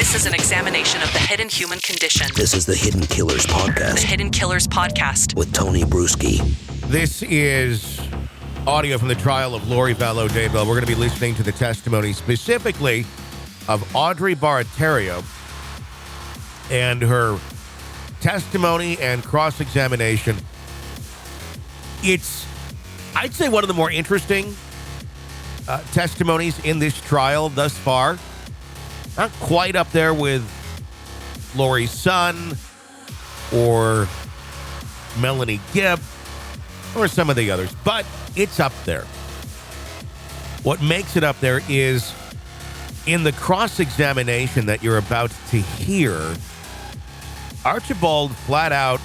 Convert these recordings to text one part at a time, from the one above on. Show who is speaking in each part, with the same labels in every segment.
Speaker 1: This is an examination of the hidden human condition.
Speaker 2: This is the Hidden Killers Podcast.
Speaker 1: The Hidden Killers Podcast.
Speaker 2: With Tony Bruschi.
Speaker 3: This is audio from the trial of Lori Vallow, Daybell. We're going to be listening to the testimony specifically of Audrey Barratarrio and her testimony and cross-examination. It's, I'd say, one of the more interesting testimonies in this trial thus far. Not quite up there with Lori's son or Melanie Gibb or some of the others, but it's up there. What makes it up there is in the cross-examination that you're about to hear, Archibald flat out,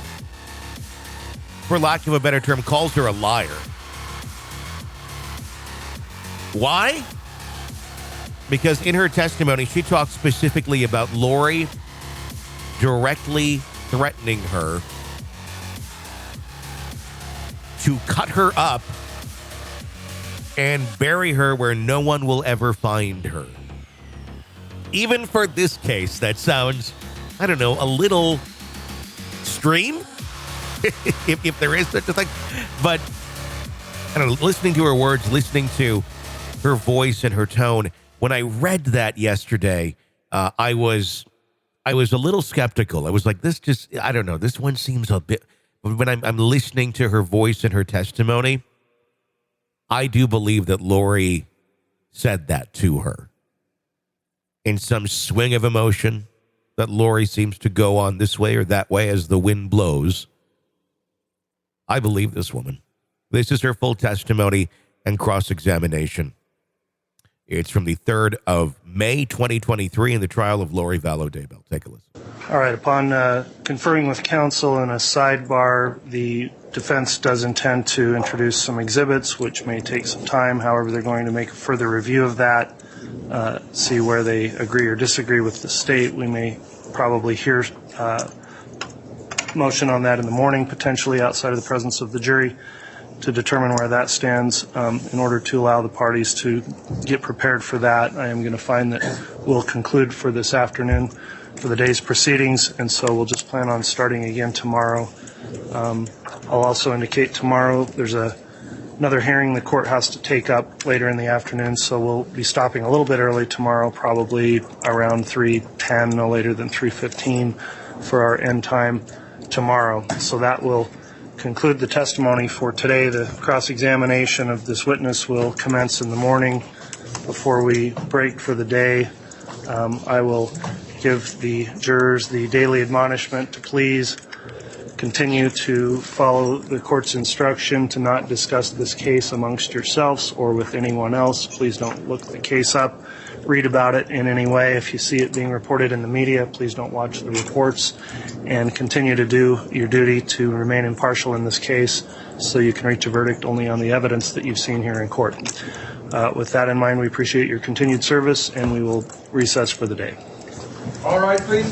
Speaker 3: for lack of a better term, calls her a liar. Why? Because in her testimony, she talks specifically about Lori directly threatening her to cut her up and bury her where no one will ever find her. Even for this case, that sounds, I don't know, a little extreme, if there is such a thing. But, I don't know, listening to her words, listening to her voice and her tone, when I read that yesterday, I was a little skeptical. I was like, this just, I don't know, this one seems a bit, when I'm listening to her voice and her testimony, I do believe that Lori said that to her. In some swing of emotion that Lori seems to go on this way or that way as the wind blows. I believe this woman. This is her full testimony and cross-examination. It's from the 3rd of May, 2023, in the trial of Lori Vallow, Daybell. Take a listen.
Speaker 4: All right. Upon conferring with counsel in a sidebar, the defense does intend to introduce some exhibits, which may take some time. However, they're going to make a further review of that, see where they agree or disagree with the state. We may probably hear motion on that in the morning, potentially outside of the presence of the jury, to determine where that stands. In order to allow the parties to get prepared for that, I am going to find that we'll conclude for this afternoon for the day's proceedings, and so we'll just plan on starting again tomorrow. I'll also indicate tomorrow there's another hearing the court has to take up later in the afternoon, so we'll be stopping a little bit early tomorrow, probably around 3:10, no later than 3:15 for our end time tomorrow. So that will conclude the testimony for today. The cross-examination of this witness will commence in the morning before we break for the day. I will give the jurors the daily admonishment to please continue to follow the court's instruction to not discuss this case amongst yourselves or with anyone else. Please don't look the case up, read about it in any way. If you see it being reported in the media, please don't watch the reports, and continue to do your duty to remain impartial in this case so you can reach a verdict only on the evidence that you've seen here in court. With that in mind, we appreciate your continued service, and we will recess for the day.
Speaker 5: All right, please.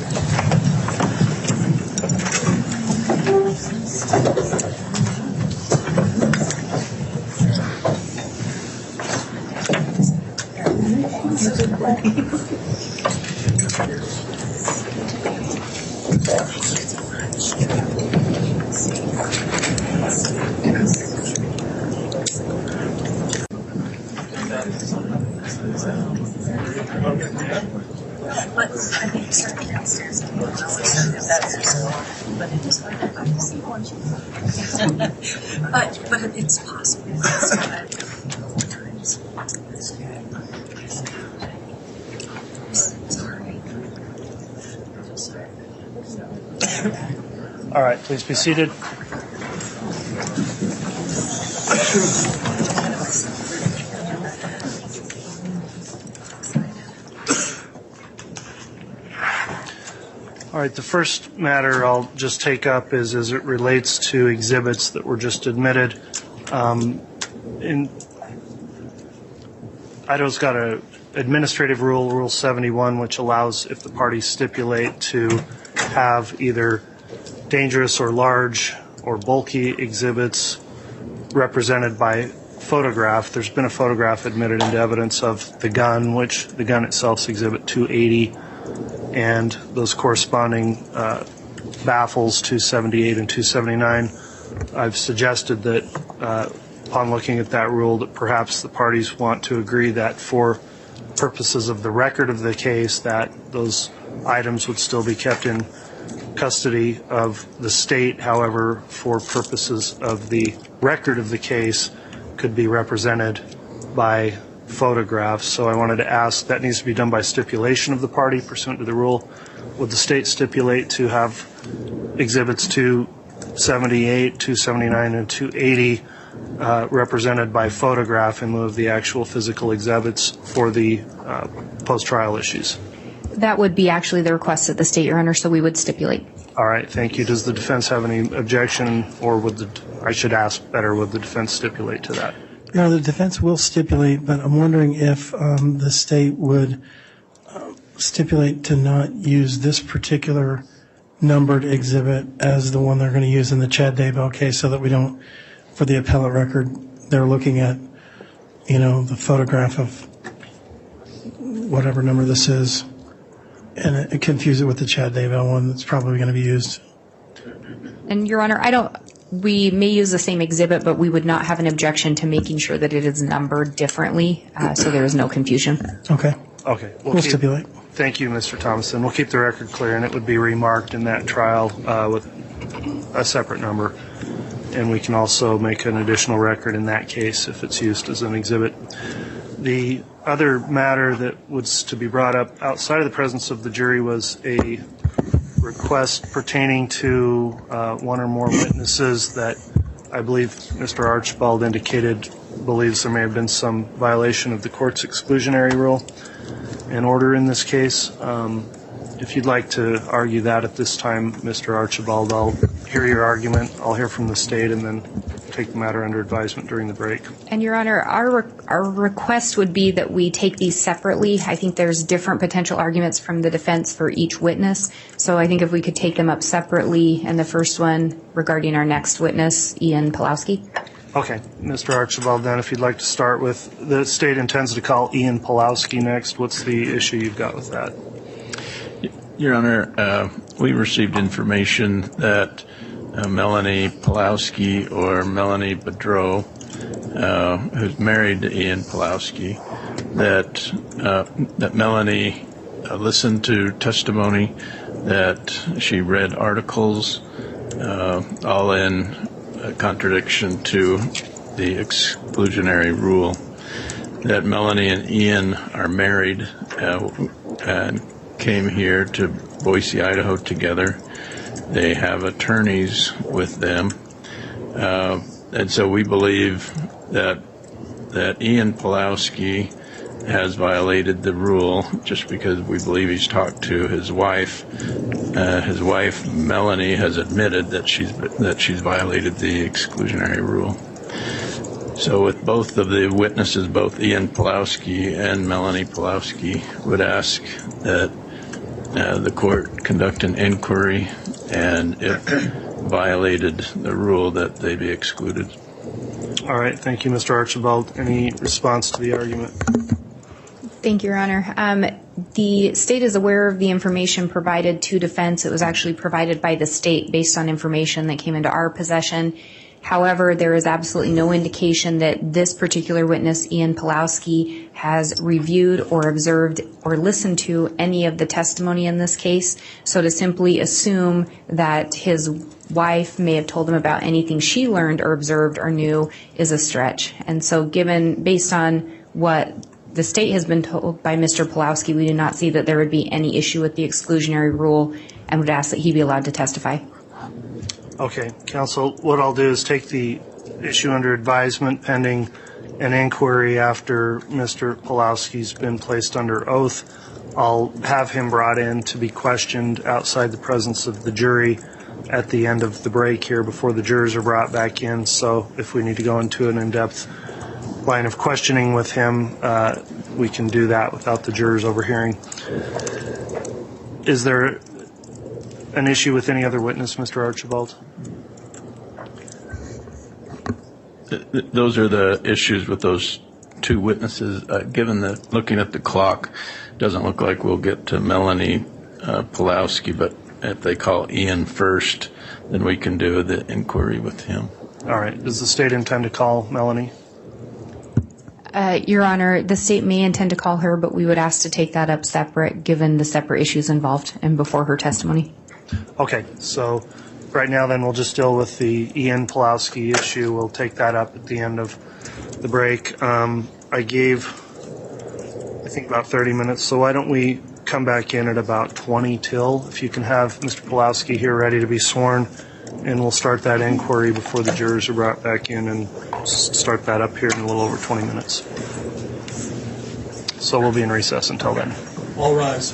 Speaker 6: But it's possible.
Speaker 4: All right, please be seated. All right, the first matter I'll just take up is as it relates to exhibits that were just admitted. Idaho's got a administrative rule, Rule 71, which allows, if the parties stipulate, to have either dangerous or large or bulky exhibits represented by photograph. There's been a photograph admitted into evidence of the gun, which the gun itself is Exhibit 280. and those corresponding baffles 278 and 279. I've suggested that upon looking at that rule that perhaps the parties want to agree that for purposes of the record of the case that those items would still be kept in custody of the state. However, for purposes of the record of the case could be represented by photographs. So I wanted to ask, that needs to be done by stipulation of the party pursuant to the rule. Would the state stipulate to have exhibits 278, 279, and 280 represented by photograph in lieu of the actual physical exhibits for the post-trial issues?
Speaker 5: That would be actually the request of the state, Your Honor, so we would stipulate.
Speaker 4: All right, thank you. Does the defense have any objection, or would the defense stipulate to that?
Speaker 6: Your Honor, the defense will stipulate, but I'm wondering if the state would stipulate to not use this particular numbered exhibit as the one they're going to use in the Chad Daybell case, so that we don't, for the appellate record, they're looking at, the photograph of whatever number this is, and it confuse it with the Chad Daybell one that's probably going to be used.
Speaker 5: And Your Honor, we may use the same exhibit, but we would not have an objection to making sure that it is numbered differently, so there is no confusion.
Speaker 6: Okay.
Speaker 4: Okay.
Speaker 6: We'll stipulate.
Speaker 4: Thank you, Mr. Thomason. We'll keep the record clear, and it would be remarked in that trial with a separate number. And we can also make an additional record in that case if it's used as an exhibit. The other matter that was to be brought up outside of the presence of the jury was a request pertaining to one or more witnesses that I believe Mr. Archibald indicated believes there may have been some violation of the court's exclusionary rule and order in this case. If you'd like to argue that at this time, Mr. Archibald, I'll hear your argument. I'll hear from the state and then take the matter under advisement during the break.
Speaker 5: And Your Honor, our request would be that we take these separately. I think there's different potential arguments from the defense for each witness. So I think if we could take them up separately, and the first one regarding our next witness, Ian Pulowski.
Speaker 4: Okay, Mr. Archibald, then if you'd like to start with, the state intends to call Ian Pulowski next. What's the issue you've got with that?
Speaker 7: Your Honor, we received information that Melanie Pulowski, or Melanie Bedreau, who's married to Ian Pulowski, that Melanie listened to testimony, that she read articles, all in contradiction to the exclusionary rule, that Melanie and Ian are married and came here to Boise, Idaho together. They have attorneys with them. And so we believe that Ian Pulowski has violated the rule just because we believe he's talked to his wife. His wife, Melanie, has admitted that she's violated the exclusionary rule. So with both of the witnesses, both Ian Pulowski and Melanie Pulowski, would ask that the court conduct an inquiry, and if violated the rule, that they be excluded.
Speaker 4: All right, thank you, Mr. Archibald. Any response to the argument?
Speaker 5: Thank you, Your Honor. The state is aware of the information provided to defense. It was actually provided by the state based on information that came into our possession. However, there is absolutely no indication that this particular witness, Ian Pulowski, has reviewed or observed or listened to any of the testimony in this case. So to simply assume that his wife may have told him about anything she learned or observed or knew is a stretch. And so based on what the state has been told by Mr. Pulowski, we do not see that there would be any issue with the exclusionary rule and would ask that he be allowed to testify.
Speaker 4: Okay, counsel, what I'll do is take the issue under advisement pending an inquiry after Mr. Pulowski's been placed under oath. I'll have him brought in to be questioned outside the presence of the jury at the end of the break here before the jurors are brought back in. So if we need to go into an in-depth line of questioning with him, we can do that without the jurors overhearing. Is there an issue with any other witness, Mr. Archibald?
Speaker 7: Those are the issues with those two witnesses. Given that looking at the clock, doesn't look like we'll get to Melanie Pulowski, but if they call Ian first, then we can do the inquiry with him.
Speaker 4: All right. Does the state intend to call Melanie?
Speaker 5: Your Honor, the state may intend to call her, but we would ask to take that up separate, given the separate issues involved and before her testimony.
Speaker 4: Okay. So right now then we'll just deal with the Ian Pulowski issue. We'll take that up at the end of the break. I gave, I think, about 30 minutes. So why don't we come back in at about 20 till, if you can have Mr. Pulowski here ready to be sworn, and we'll start that inquiry before the jurors are brought back in and start that up here in a little over 20 minutes. So we'll be in recess until then.
Speaker 6: All rise.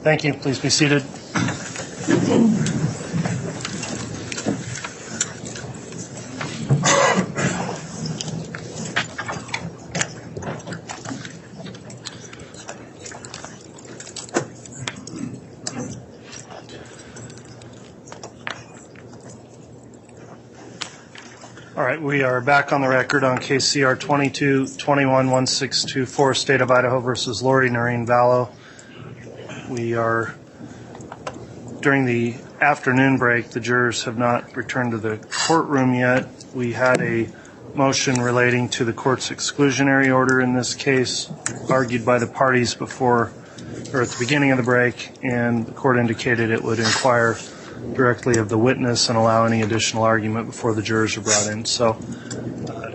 Speaker 4: Thank you. Please be seated. All right, we are back on the record on case CR 22-21-1624, State of Idaho versus Lori Vallow. We are, during the afternoon break, the jurors have not returned to the courtroom yet. We had a motion relating to the court's exclusionary order in this case, argued by the parties before, or at the beginning of the break, and the court indicated it would inquire directly of the witness and allow any additional argument before the jurors are brought in. So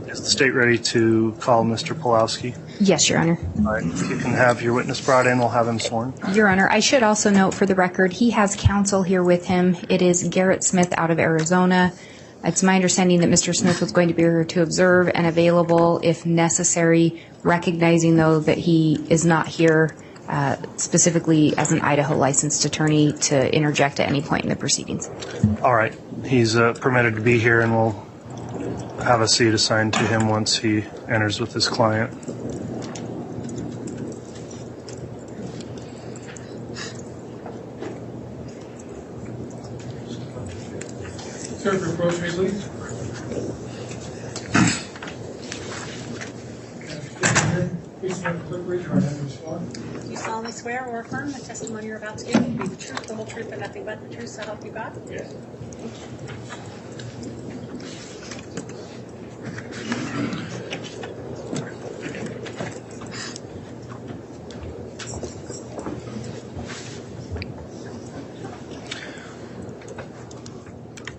Speaker 4: is the state ready to call Mr. Pulowski?
Speaker 5: Yes, Your Honor.
Speaker 4: All right, if you can have your witness brought in, we'll have him sworn.
Speaker 5: Your Honor, I should also note for the record, he has counsel here with him. It is Garrett Smith out of Arizona. It's my understanding that Mr. Smith was going to be here to observe and available if necessary, recognizing, though, that he is not here specifically as an Idaho licensed attorney to interject at any point in the proceedings.
Speaker 4: All right. He's permitted to be here, and we'll have a seat assigned to him once he enters with his client.
Speaker 8: Sir, if you approach me, please. Please stand for quick reach. Right hand to respond.
Speaker 9: Do you solemnly swear or affirm the testimony you're about to give will be the truth, the whole truth, and nothing but the truth, so help you God?
Speaker 8: Yes.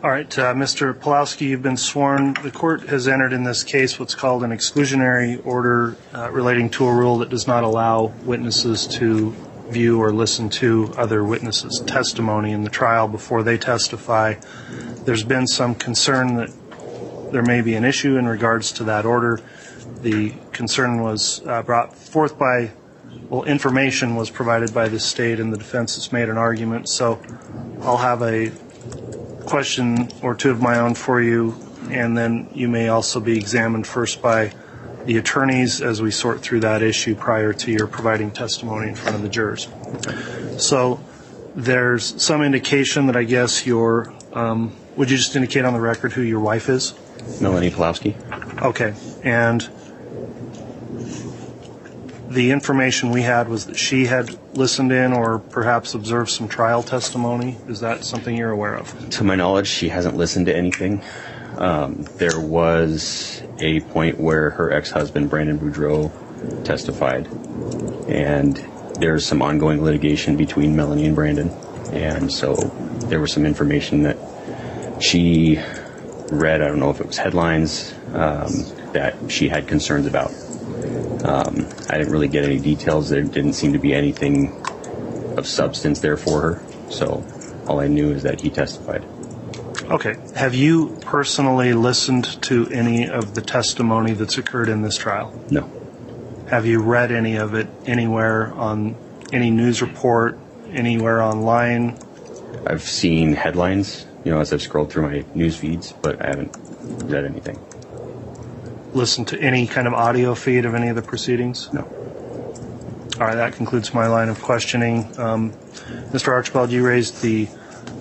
Speaker 4: All right, Mr. Pulowski, you've been sworn. The court has entered in this case what's called an exclusionary order relating to a rule that does not allow witnesses to view or listen to other witnesses' testimony in the trial before they testify. There's been some concern that there may be an issue in regards to that order. The concern was brought forth by, well, information was provided by the state, and the defense has made an argument. So I'll have a question or two of my own for you, and then you may also be examined first by the attorneys as we sort through that issue prior to your providing testimony in front of the jurors. So there's some indication that I guess your, would you just indicate on the record who your wife is?
Speaker 10: Melanie Pulowski.
Speaker 4: Okay, and the information we had was that she had listened in or perhaps observed some trial testimony. Is that something you're aware of?
Speaker 10: To my knowledge, she hasn't listened to anything. There was a point where her ex-husband, Brandon Boudreau, testified, and there's some ongoing litigation between Melanie and Brandon, and so there was some information that she read, I don't know if it was headlines, that she had concerns about. I didn't really get any details. There didn't seem to be anything of substance there for her, so all I knew is that he testified.
Speaker 4: Okay. Have you personally listened to any of the testimony that's occurred in this trial?
Speaker 10: No.
Speaker 4: Have you read any of it anywhere on any news report, anywhere online?
Speaker 10: I've seen headlines, as I've scrolled through my news feeds, but I haven't read anything.
Speaker 4: listen to any kind of audio feed of any of the proceedings?
Speaker 10: No.
Speaker 4: All right, that concludes my line of questioning. Mr. Archibald, you raised the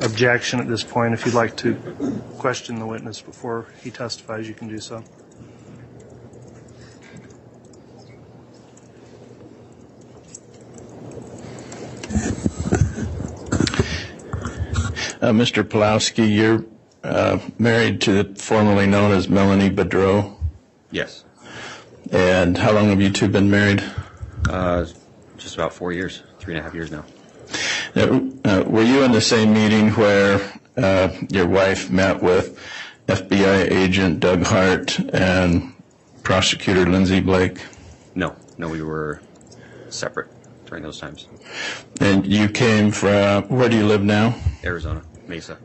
Speaker 4: objection at this point. If you'd like to question the witness before he testifies, you can do so.
Speaker 7: Mr. Pulowski, you're married to formerly known as Melanie Boudreau.
Speaker 10: Yes.
Speaker 7: And how long have you two been married?
Speaker 10: Just about 4 years, 3.5 years now.
Speaker 7: Were you in the same meeting where your wife met with FBI agent Doug Hart and prosecutor Lindsay Blake?
Speaker 10: No, we were separate during those times.
Speaker 7: And you came from, where do you live now?
Speaker 10: Arizona, Mesa.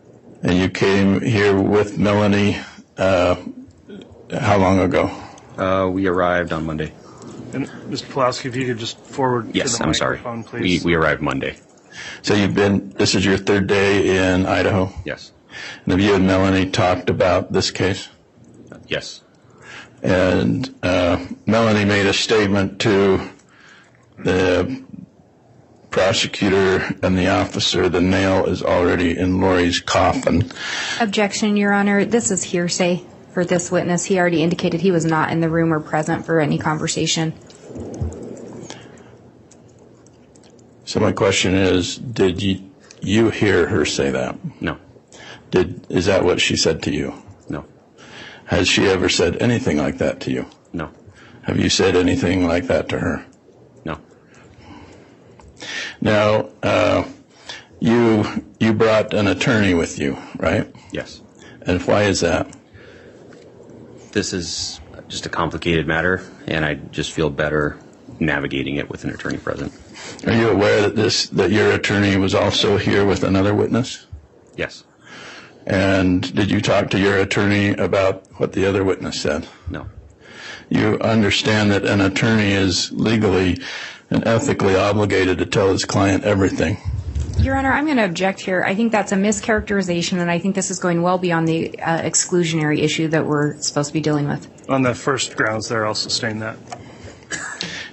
Speaker 7: And you came here with Melanie how long ago?
Speaker 10: We arrived on Monday.
Speaker 4: And Mr. Pulowski, if you could just forward
Speaker 10: Yes,
Speaker 4: to the
Speaker 10: I'm sorry.
Speaker 4: microphone, please.
Speaker 10: We arrived Monday.
Speaker 7: So this is your third day in Idaho?
Speaker 10: Yes.
Speaker 7: And have you and Melanie talked about this case?
Speaker 10: Yes.
Speaker 7: And Melanie made a statement to the prosecutor and the officer, the nail is already in Lori's coffin.
Speaker 5: Objection, Your Honor. This is hearsay for this witness. He already indicated he was not in the room or present for any conversation.
Speaker 7: So my question is, did you hear her say that?
Speaker 10: No.
Speaker 7: Is that what she said to you?
Speaker 10: No.
Speaker 7: Has she ever said anything like that to you?
Speaker 10: No.
Speaker 7: Have you said anything like that to her?
Speaker 10: No.
Speaker 7: Now, you brought an attorney with you, right?
Speaker 10: Yes.
Speaker 7: And why is that?
Speaker 10: This is just a complicated matter, and I just feel better navigating it with an attorney present.
Speaker 7: Are you aware that your attorney was also here with another witness?
Speaker 10: Yes.
Speaker 7: And did you talk to your attorney about what the other witness said?
Speaker 10: No.
Speaker 7: You understand that an attorney is legally and ethically obligated to tell his client everything.
Speaker 5: Your Honor, I'm going to object here. I think that's a mischaracterization, and I think this is going well beyond the exclusionary issue that we're supposed to be dealing with.
Speaker 4: On the first grounds there, I'll sustain that.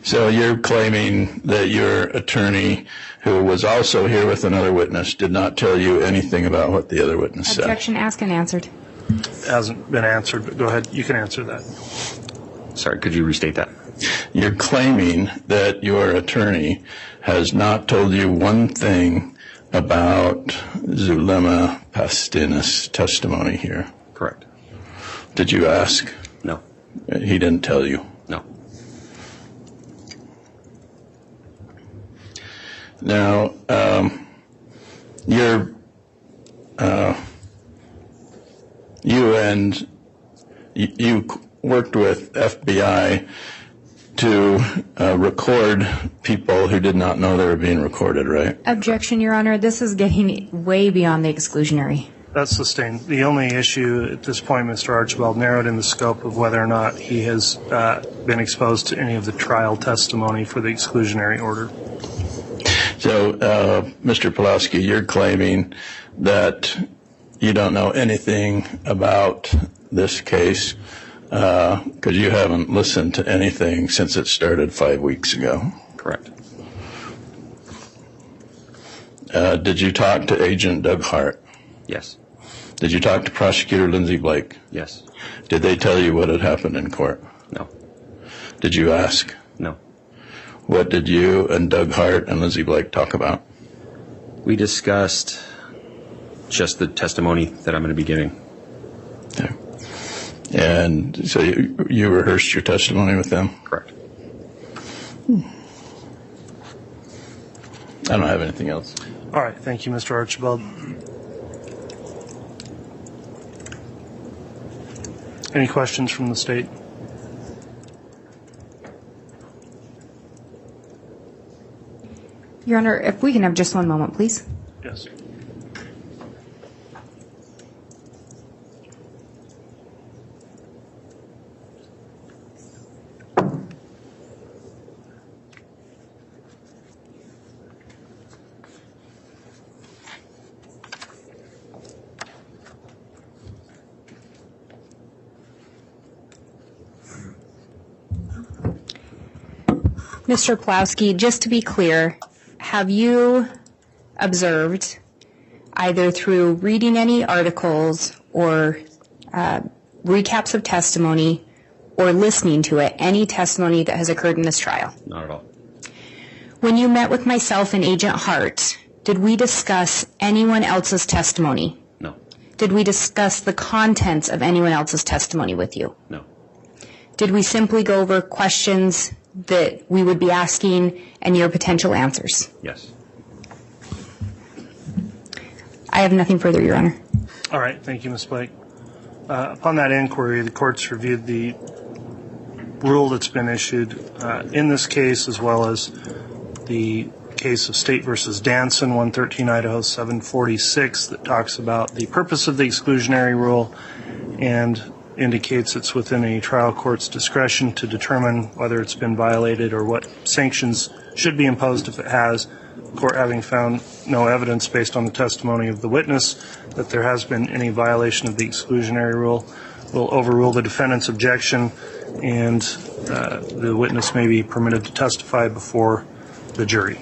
Speaker 7: So you're claiming that your attorney, who was also here with another witness, did not tell you anything about what the other witness said?
Speaker 5: Objection asked and answered.
Speaker 4: Hasn't been answered, but go ahead. You can answer that.
Speaker 10: Sorry, could you restate that?
Speaker 7: You're claiming that your attorney has not told you one thing about Zulema Pastina's testimony here.
Speaker 10: Correct.
Speaker 7: Did you ask?
Speaker 10: No.
Speaker 7: He didn't tell you?
Speaker 10: No.
Speaker 7: Now, you worked with FBI to record people who did not know they were being recorded, right?
Speaker 5: Objection, Your Honor. This is getting way beyond the exclusionary.
Speaker 4: That's sustained. The only issue at this point, Mr. Archibald, narrowed in the scope of whether or not he has been exposed to any of the trial testimony for the exclusionary order.
Speaker 7: So, Mr. Pulowski, you're claiming that you don't know anything about this case because you haven't listened to anything since it started 5 weeks ago.
Speaker 10: Correct.
Speaker 7: Did you talk to Agent Doug Hart?
Speaker 10: Yes.
Speaker 7: Did you talk to Prosecutor Lindsay Blake?
Speaker 10: Yes.
Speaker 7: Did they tell you what had happened in court?
Speaker 10: No.
Speaker 7: Did you ask?
Speaker 10: No.
Speaker 7: What did you and Doug Hart and Lindsay Blake talk about?
Speaker 10: We discussed just the testimony that I'm going to be giving.
Speaker 7: Okay. And so you rehearsed your testimony with them?
Speaker 10: Correct.
Speaker 7: I don't have anything else.
Speaker 4: All right. Thank you, Mr. Archibald. Any questions from the state?
Speaker 5: Your Honor, if we can have just one moment, please.
Speaker 4: Yes.
Speaker 5: Mr. Pulowski, just to be clear, have you observed, either through reading any articles or recaps of testimony or listening to it, any testimony that has occurred in this trial?
Speaker 10: Not at all.
Speaker 5: When you met with myself and Agent Hart, did we discuss anyone else's testimony?
Speaker 10: No.
Speaker 5: Did we discuss the contents of anyone else's testimony with you?
Speaker 10: No.
Speaker 5: Did we simply go over questions that we would be asking and your potential answers?
Speaker 10: Yes.
Speaker 5: I have nothing further, Your Honor.
Speaker 4: All right. Thank you, Ms. Blake. Upon that inquiry, the court's reviewed the rule that's been issued in this case, as well as the case of State versus Danson, 113 Idaho 746, that talks about the purpose of the exclusionary rule and indicates it's within a trial court's discretion to determine whether it's been violated or what sanctions should be imposed if it has. The court, having found no evidence based on the testimony of the witness that there has been any violation of the exclusionary rule, will overrule the defendant's objection, and the witness may be permitted to testify before the jury.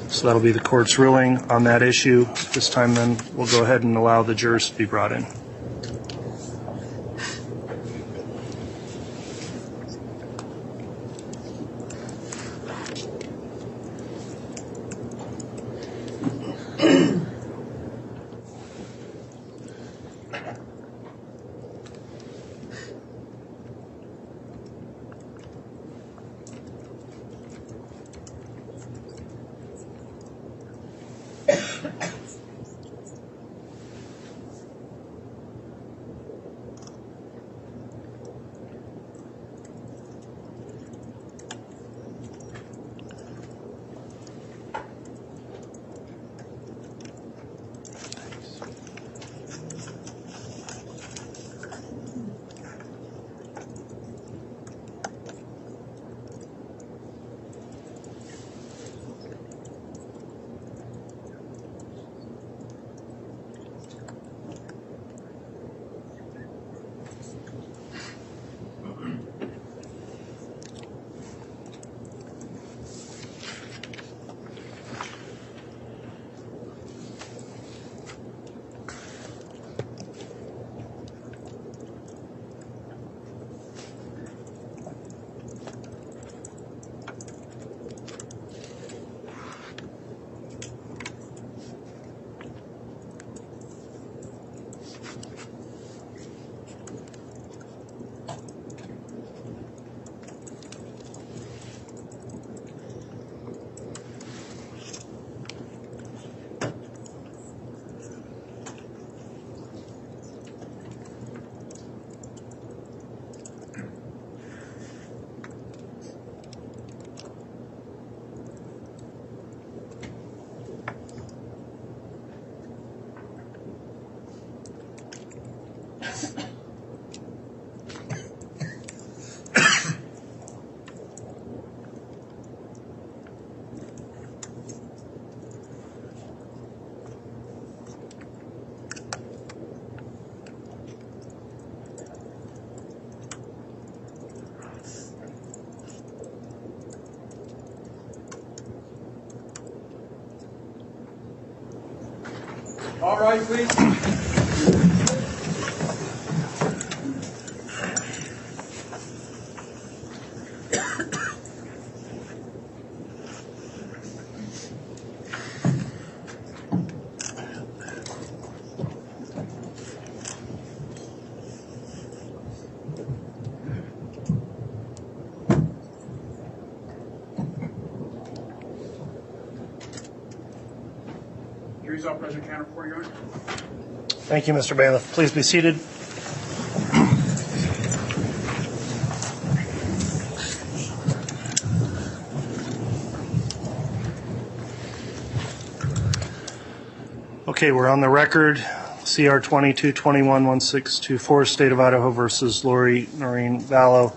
Speaker 4: So that'll be the court's ruling on that issue. This time, then, we'll go ahead and allow the jurors to be brought in.
Speaker 8: All right, please. Jury's all present, counter for Your Honor.
Speaker 4: Thank you, Mr. Bailiff. Please be seated. Okay, we're on the record. CR 22211624, State of Idaho versus Lori Vallow.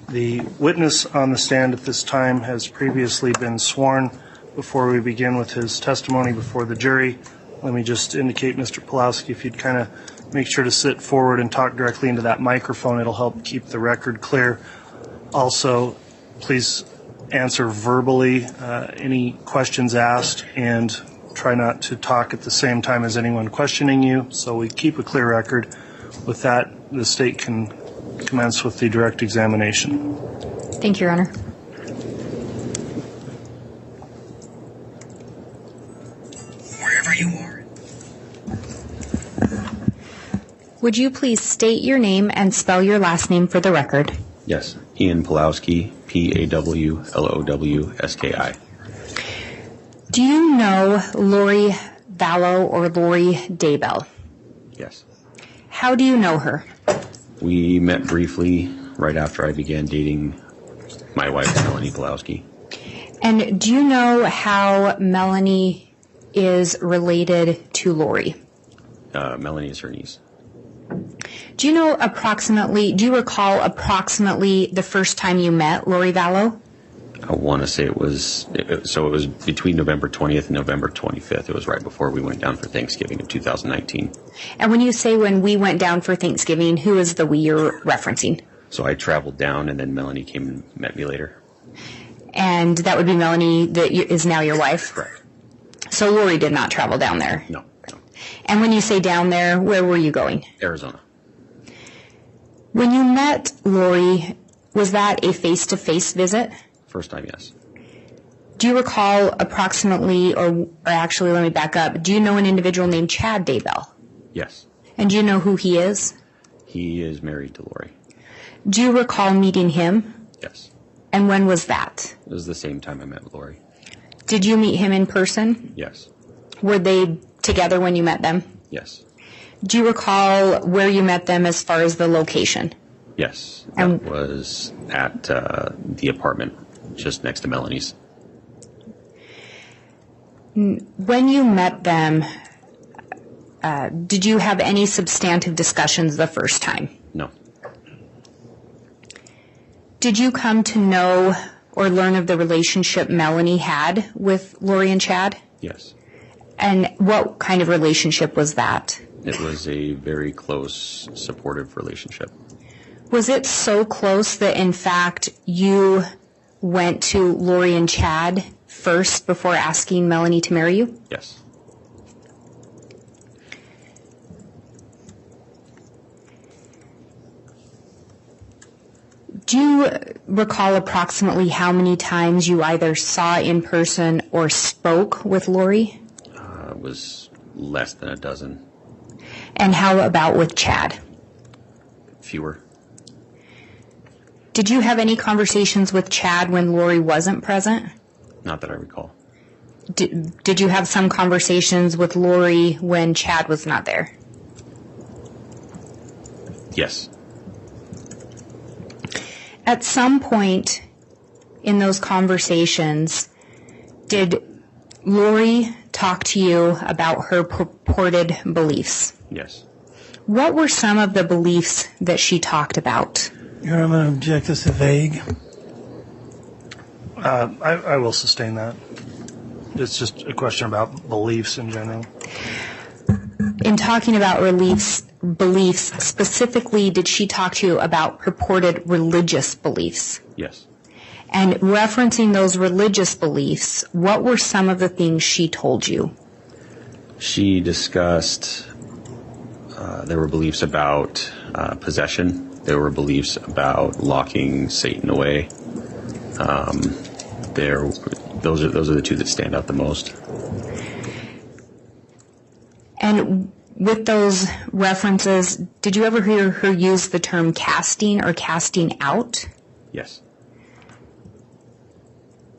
Speaker 4: The witness on the stand at this time has previously been sworn. Before we begin with his testimony before the jury, let me just indicate, Mr. Pulowski, if you'd kind of make sure to sit forward and talk directly into that microphone, it'll help keep the record clear. Also, please answer verbally any questions asked and try not to talk at the same time as anyone questioning you. So we keep a clear record. With that, the state can commence with the direct examination.
Speaker 5: Thank you, Your Honor.
Speaker 2: Wherever you are.
Speaker 5: Would you please state your name and spell your last name for the record?
Speaker 10: Yes, Ian Pawlowski, Pawlowski.
Speaker 5: Do you know Lori Vallow or Lori Daybell?
Speaker 10: Yes.
Speaker 5: How do you know her?
Speaker 10: We met briefly right after I began dating my wife, Melanie Pawlowski.
Speaker 5: And do you know how Melanie is related to Lori?
Speaker 10: Melanie is her niece.
Speaker 5: Do you recall approximately the first time you met Lori Vallow?
Speaker 10: I want to say it was between November 20th and November 25th. It was right before we went down for Thanksgiving in 2019.
Speaker 5: And when you say when we went down for Thanksgiving, who is the we you're referencing?
Speaker 10: So I traveled down, and then Melanie came and met me later.
Speaker 5: And that would be Melanie that is now your wife?
Speaker 10: Correct.
Speaker 5: So Lori did not travel down there?
Speaker 10: No.
Speaker 5: And when you say down there, where were you going?
Speaker 10: Arizona.
Speaker 5: When you met Lori, was that a face-to-face visit?
Speaker 10: First time, yes.
Speaker 5: Do you recall approximately, or actually let me back up, do you know an individual named Chad Daybell?
Speaker 10: Yes.
Speaker 5: And do you know who he is?
Speaker 10: He is married to Lori.
Speaker 5: Do you recall meeting him?
Speaker 10: Yes.
Speaker 5: And when was that?
Speaker 10: It was the same time I met Lori.
Speaker 5: Did you meet him in person?
Speaker 10: Yes.
Speaker 5: Were they together when you met them?
Speaker 10: Yes.
Speaker 5: Do you recall where you met them as far as the location?
Speaker 10: Yes. That was at the apartment just next to Melanie's.
Speaker 5: When you met them, did you have any substantive discussions the first time?
Speaker 10: No.
Speaker 5: Did you come to know or learn of the relationship Melanie had with Lori and Chad?
Speaker 10: Yes.
Speaker 5: And what kind of relationship was that?
Speaker 10: It was a very close, supportive relationship.
Speaker 5: Was it so close that, in fact, you went to Lori and Chad first before asking Melanie to marry you?
Speaker 10: Yes.
Speaker 5: Do you recall approximately how many times you either saw in person or spoke with Lori?
Speaker 10: It was less than a dozen.
Speaker 5: And how about with Chad?
Speaker 10: Fewer.
Speaker 5: Did you have any conversations with Chad when Lori wasn't present?
Speaker 10: Not that I recall.
Speaker 5: Did you have some conversations with Lori when Chad was not there?
Speaker 10: Yes.
Speaker 5: At some point in those conversations, did Lori talk to you about her purported beliefs?
Speaker 10: Yes.
Speaker 5: What were some of the beliefs that she talked about?
Speaker 6: Your Honor, I'm going to object this to vague.
Speaker 4: I will sustain that. It's just a question about beliefs in general.
Speaker 5: In talking about beliefs, specifically, did she talk to you about purported religious beliefs?
Speaker 10: Yes.
Speaker 5: And referencing those religious beliefs, what were some of the things she told you?
Speaker 10: She discussed, there were beliefs about possession. There were beliefs about locking Satan away. Those are the two that stand out the most.
Speaker 5: And with those references, did you ever hear her use the term casting or casting out?
Speaker 10: Yes.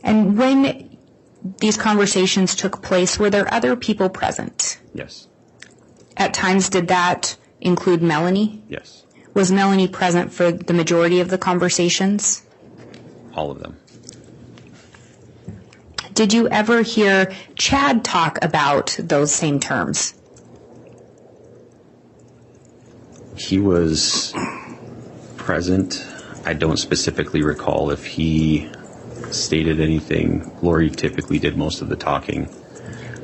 Speaker 5: And when these conversations took place, were there other people present?
Speaker 10: Yes.
Speaker 5: At times, did that include Melanie?
Speaker 10: Yes.
Speaker 5: Was Melanie present for the majority of the conversations?
Speaker 10: All of them.
Speaker 5: Did you ever hear Chad talk about those same terms?
Speaker 10: He was present. I don't specifically recall if he stated anything. Lori typically did most of the talking,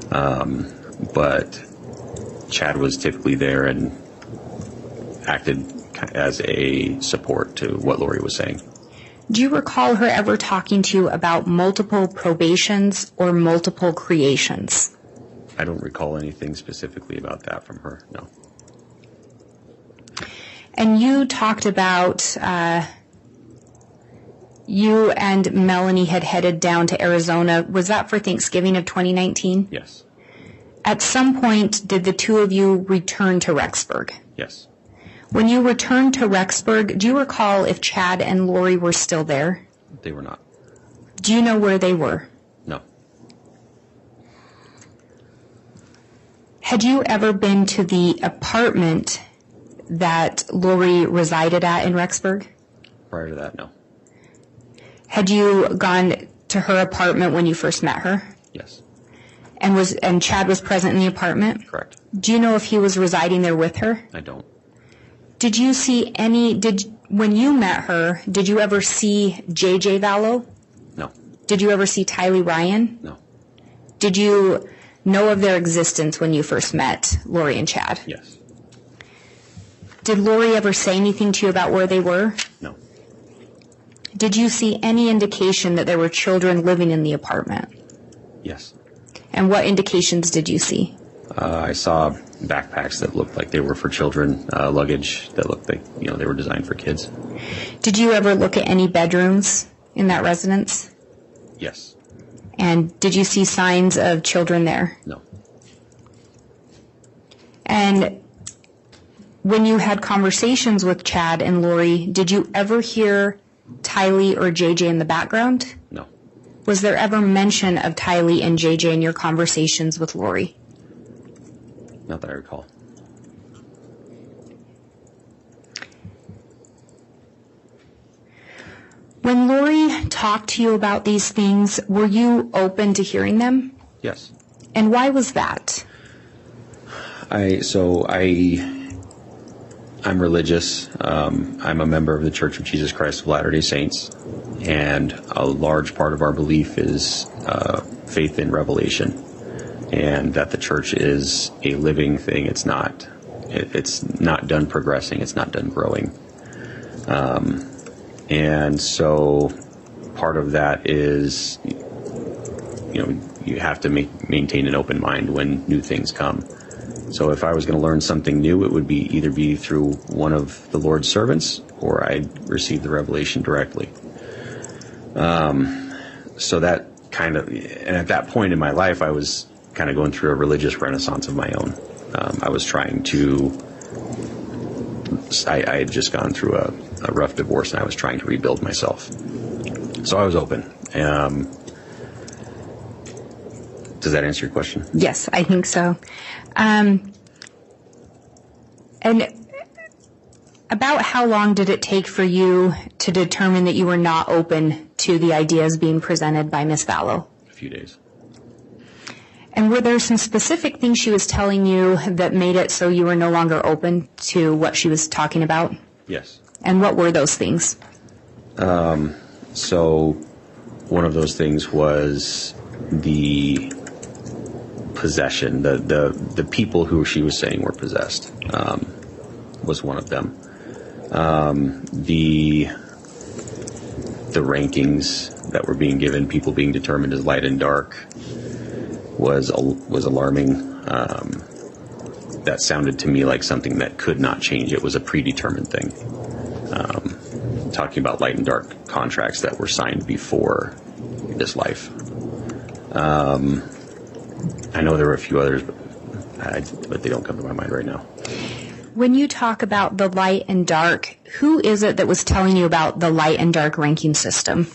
Speaker 10: but Chad was typically there and acted as a support to what Lori was saying.
Speaker 5: Do you recall her ever talking to you about multiple probations or multiple creations?
Speaker 10: I don't recall anything specifically about that from her, no.
Speaker 5: And you talked about you and Melanie had headed down to Arizona. Was that for Thanksgiving of 2019?
Speaker 10: Yes.
Speaker 5: At some point, did the two of you return to Rexburg?
Speaker 10: Yes.
Speaker 5: When you returned to Rexburg, do you recall if Chad and Lori were still there?
Speaker 10: They were not.
Speaker 5: Do you know where they were?
Speaker 10: No.
Speaker 5: Had you ever been to the apartment that Lori resided at in Rexburg?
Speaker 10: Prior to that, no.
Speaker 5: Had you gone to her apartment when you first met her?
Speaker 10: Yes.
Speaker 5: And Chad was present in the apartment?
Speaker 10: Correct.
Speaker 5: Do you know if he was residing there with her?
Speaker 10: I don't.
Speaker 5: Did you see when you met her, did you ever see J.J. Vallow?
Speaker 10: No.
Speaker 5: Did you ever see Tylee Ryan?
Speaker 10: No.
Speaker 5: Did you know of their existence when you first met Lori and Chad?
Speaker 10: Yes.
Speaker 5: Did Lori ever say anything to you about where they were?
Speaker 10: No.
Speaker 5: Did you see any indication that there were children living in the apartment?
Speaker 10: Yes.
Speaker 5: And what indications did you see?
Speaker 10: I saw backpacks that looked like they were for children, luggage that looked like, they were designed for kids.
Speaker 5: Did you ever look at any bedrooms in that residence?
Speaker 10: Yes.
Speaker 5: And did you see signs of children there?
Speaker 10: No.
Speaker 5: And when you had conversations with Chad and Lori, did you ever hear Tylee or JJ in the background?
Speaker 10: No.
Speaker 5: Was there ever mention of Tylee and JJ in your conversations with Lori?
Speaker 10: Not that I recall.
Speaker 5: When Lori talked to you about these things, were you open to hearing them?
Speaker 10: Yes.
Speaker 5: And why was that?
Speaker 10: I'm religious. I'm a member of the Church of Jesus Christ of Latter-day Saints, and a large part of our belief is faith in revelation, and that the church is a living thing. It's not done progressing. It's not done growing. And so part of that is, you have to maintain an open mind when new things come. So if I was going to learn something new, it would either be through one of the Lord's servants, or I'd receive the revelation directly. So that and at that point in my life, I was kind of going through a religious renaissance of my own. I was trying to, I had just gone through a rough divorce, and I was trying to rebuild myself. So I was open. Does that answer your question?
Speaker 5: Yes, I think so. And about how long did it take for you to determine that you were not open to the ideas being presented by Miss Vallow?
Speaker 10: A few days.
Speaker 5: And were there some specific things she was telling you that made it so you were no longer open to what she was talking about?
Speaker 10: Yes.
Speaker 5: And what were those things?
Speaker 10: So one of those things was the possession. The people who she was saying were possessed was one of them. The rankings that were being given, people being determined as light and dark, was alarming. That sounded to me like something that could not change. It was a predetermined thing. Talking about light and dark contracts that were signed before this life. I know there were a few others, but they don't come to my mind right now.
Speaker 5: When you talk about the light and dark, who is it that was telling you about the light and dark ranking system?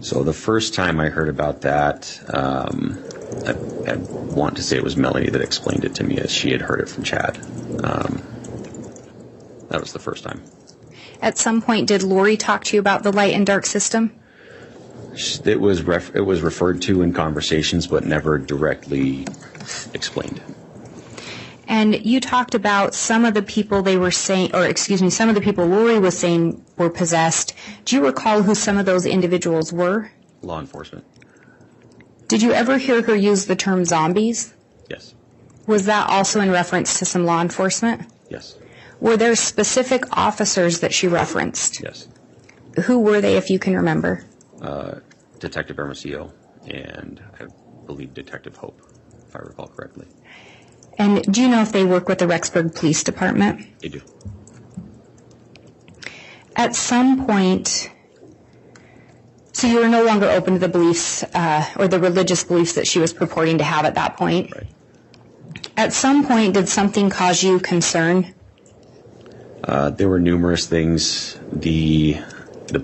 Speaker 10: So the first time I heard about that, I want to say it was Melanie that explained it to me, as she had heard it from Chad. That was the first time.
Speaker 5: At some point, did Lori talk to you about the light and dark system?
Speaker 10: It was referred to in conversations, but never directly explained.
Speaker 5: And you talked about some of the people some of the people Lori was saying were possessed. Do you recall who some of those individuals were?
Speaker 10: Law enforcement.
Speaker 5: Did you ever hear her use the term zombies?
Speaker 10: Yes.
Speaker 5: Was that also in reference to some law enforcement?
Speaker 10: Yes.
Speaker 5: Were there specific officers that she referenced?
Speaker 10: Yes.
Speaker 5: Who were they, if you can remember?
Speaker 10: Detective Hermosillo and I believe Detective Hope, if I recall correctly.
Speaker 5: And do you know if they work with the Rexburg Police Department?
Speaker 10: They do.
Speaker 5: At some point, so you were no longer open to the beliefs or the religious beliefs that she was purporting to have at that point.
Speaker 10: Right.
Speaker 5: At some point, did something cause you concern?
Speaker 10: There were numerous things. The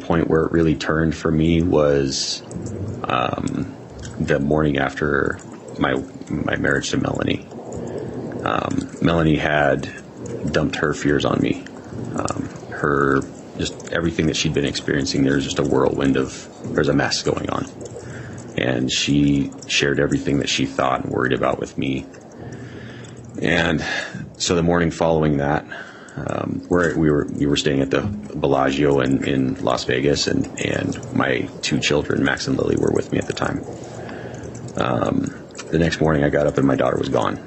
Speaker 10: point where it really turned for me was the morning after my marriage to Melanie. Melanie had dumped her fears on me. Her just everything that she'd been experiencing, there's just a whirlwind there's a mess going on. And she shared everything that she thought and worried about with me. And so the morning following that, we were staying at the Bellagio in Las Vegas, and my two children, Max and Lily, were with me at the time. The next morning I got up and my daughter was gone.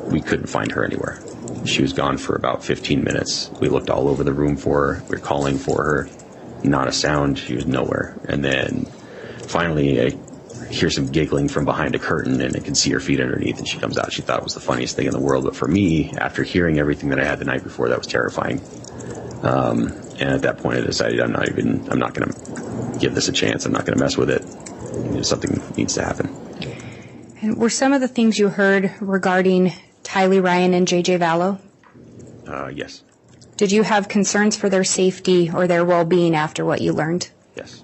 Speaker 10: We couldn't find her anywhere. She was gone for about 15 minutes. We looked all over the room for her. We were calling for her. Not a sound. She was nowhere. And then finally I hear some giggling from behind a curtain, and I can see her feet underneath, and she comes out. She thought it was the funniest thing in the world. But for me, after hearing everything that I had the night before, that was terrifying. And at that point I decided I'm not going to give this a chance. I'm not going to mess with it. Something needs to happen.
Speaker 5: And were some of the things you heard regarding Tylee Ryan and J.J. Vallow?
Speaker 10: Yes.
Speaker 5: Did you have concerns for their safety or their well-being after what you learned?
Speaker 10: Yes.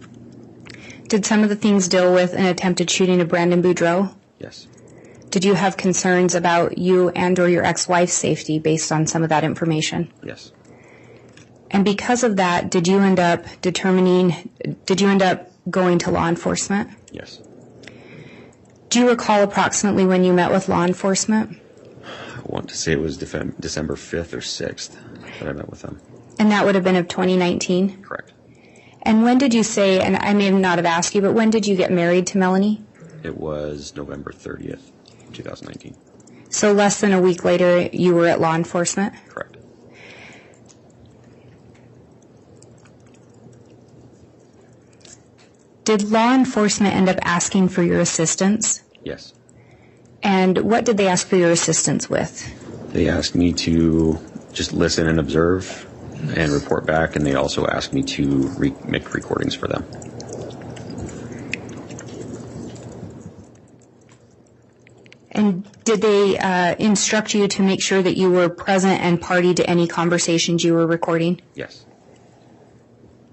Speaker 5: Did some of the things deal with an attempted shooting of Brandon Boudreaux?
Speaker 10: Yes.
Speaker 5: Did you have concerns about you and or your ex-wife's safety based on some of that information?
Speaker 10: Yes.
Speaker 5: And because of that, did you end up going to law enforcement?
Speaker 10: Yes.
Speaker 5: Do you recall approximately when you met with law enforcement?
Speaker 10: I want to say it was December 5th or 6th that I met with them.
Speaker 5: And that would have been of 2019?
Speaker 10: Correct.
Speaker 5: And when did you say, and I may not have asked you, but when did you get married to Melanie?
Speaker 10: It was November 30th, 2019.
Speaker 5: So less than a week later, you were at law enforcement?
Speaker 10: Correct.
Speaker 5: Did law enforcement end up asking for your assistance?
Speaker 10: Yes.
Speaker 5: And what did they ask for your assistance with?
Speaker 10: They asked me to just listen and observe and report back, and they also asked me to make recordings for them.
Speaker 5: And did they instruct you to make sure that you were present and party to any conversations you were recording?
Speaker 10: Yes.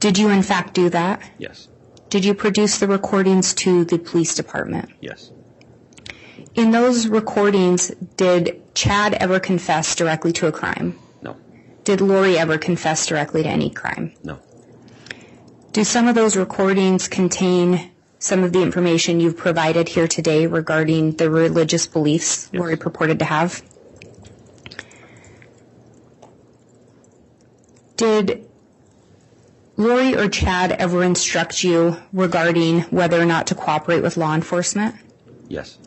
Speaker 5: Did you in fact do that?
Speaker 10: Yes.
Speaker 5: Did you produce the recordings to the police department?
Speaker 10: Yes.
Speaker 5: In those recordings, did Chad ever confess directly to a crime?
Speaker 10: No.
Speaker 5: Did Lori ever confess directly to any crime?
Speaker 10: No.
Speaker 5: Do some of those recordings contain some of the information you've provided here today regarding the religious beliefs
Speaker 10: Yes.
Speaker 5: Lori purported to have? Did Lori or Chad ever instruct you regarding whether or not to cooperate with law enforcement?
Speaker 10: Yes.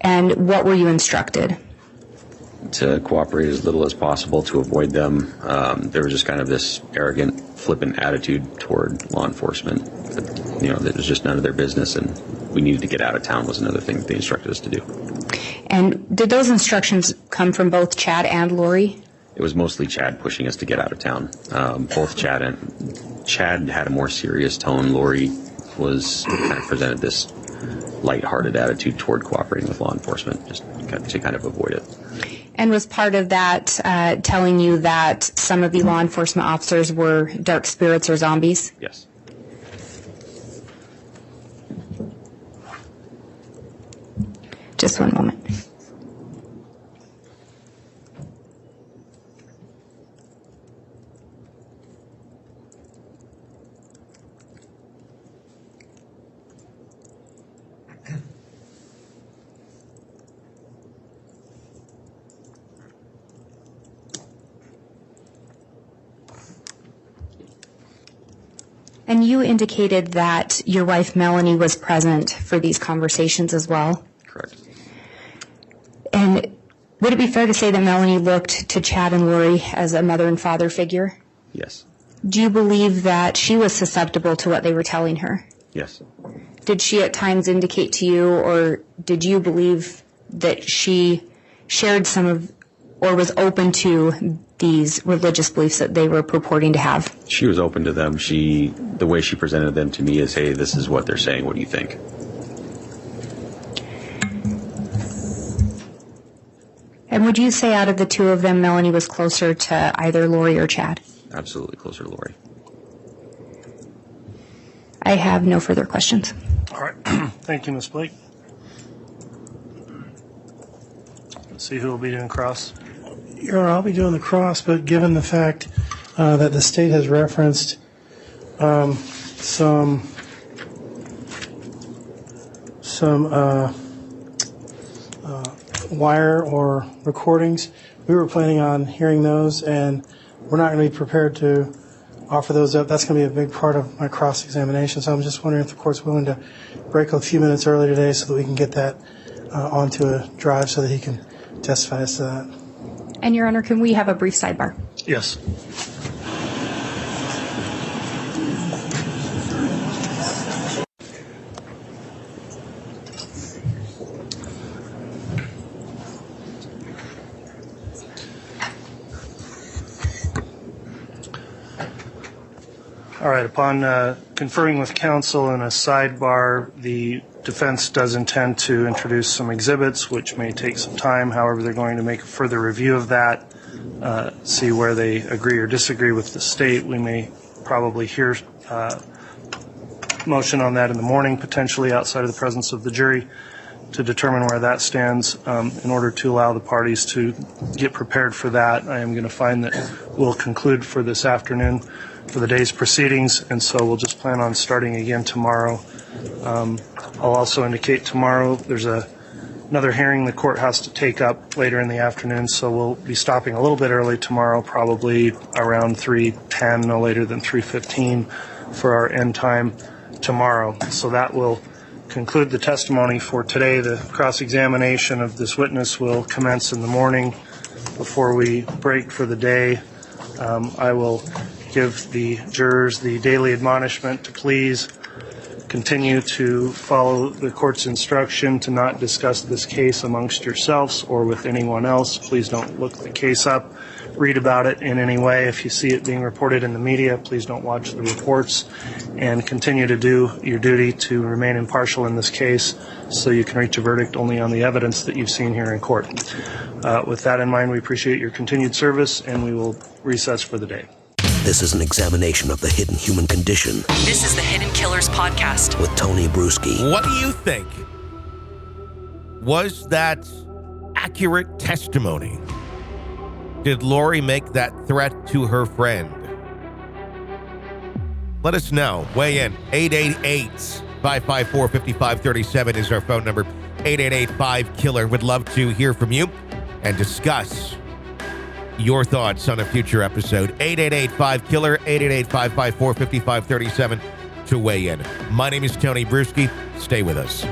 Speaker 5: And what were you instructed?
Speaker 10: To cooperate as little as possible, to avoid them. There was just kind of this arrogant, flippant attitude toward law enforcement. That was just none of their business, and we needed to get out of town was another thing that they instructed us to do.
Speaker 5: And did those instructions come from both Chad and Lori?
Speaker 10: It was mostly Chad pushing us to get out of town. Both Chad had a more serious tone. Lori was kind of presented this lighthearted attitude toward cooperating with law enforcement, just to kind of avoid it.
Speaker 5: And was part of that telling you that some of the law enforcement officers were dark spirits or zombies?
Speaker 10: Yes.
Speaker 5: Just one moment. And you indicated that your wife Melanie was present for these conversations as well?
Speaker 10: Correct.
Speaker 5: And would it be fair to say that Melanie looked to Chad and Lori as a mother and father figure?
Speaker 10: Yes.
Speaker 5: Do you believe that she was susceptible to what they were telling her?
Speaker 10: Yes.
Speaker 5: Did she at times indicate to you, or did you believe that she shared some of, or was open to these religious beliefs that they were purporting to have?
Speaker 10: She was open to them. The way she presented them to me is, hey, this is what they're saying. What do you think?
Speaker 5: And would you say out of the two of them, Melanie was closer to either Lori or Chad?
Speaker 10: Absolutely closer to Lori.
Speaker 5: I have no further questions.
Speaker 4: All right. Thank you, Ms. Blake. Let's see who will be doing cross.
Speaker 6: Your Honor, I'll be doing the cross, but given the fact that the state has referenced some wire or recordings, we were planning on hearing those, and we're not going to be prepared to offer those up. That's going to be a big part of my cross-examination, so I'm just wondering if the court's willing to break a few minutes early today so that we can get that onto a drive so that he can testify as to that.
Speaker 5: And, Your Honor, can we have a brief sidebar?
Speaker 4: Yes. All right, upon conferring with counsel in a sidebar, the defense does intend to introduce some exhibits, which may take some time. However, they're going to make a further review of that, see where they agree or disagree with the state. We may probably hear motion on that in the morning, potentially outside of the presence of the jury, to determine where that stands. In order to allow the parties to get prepared for that, I am going to find that we'll conclude for this afternoon for the day's proceedings, and so we'll just plan on starting again tomorrow. I'll also indicate tomorrow there's another hearing the court has to take up later in the afternoon, so we'll be stopping a little bit early tomorrow, probably around 3:10, no later than 3:15 for our end time tomorrow. So that will conclude the testimony for today. The cross-examination of this witness will commence in the morning before we break for the day. I will give the jurors the daily admonishment to please continue to follow the court's instruction to not discuss this case amongst yourselves or with anyone else. Please don't look the case up, read about it in any way. If you see it being reported in the media, please don't watch the reports, and continue to do your duty to remain impartial in this case so you can reach a verdict only on the evidence that you've seen here in court. With that in mind, we appreciate your continued service, and we will recess for the day.
Speaker 11: This is an examination of the hidden human condition.
Speaker 1: This is the Hidden Killers Podcast
Speaker 11: with Tony Bruschi.
Speaker 3: What do you think? Was that accurate testimony? Did Lori make that threat to her friend? Let us know. Weigh in. 888-554-5537 is our phone number. 888-5-KILLER. Would love to hear from you and discuss your thoughts on a future episode. 888-5-KILLER, 888-554-5537 to weigh in. My name is Tony Bruschi. Stay with us.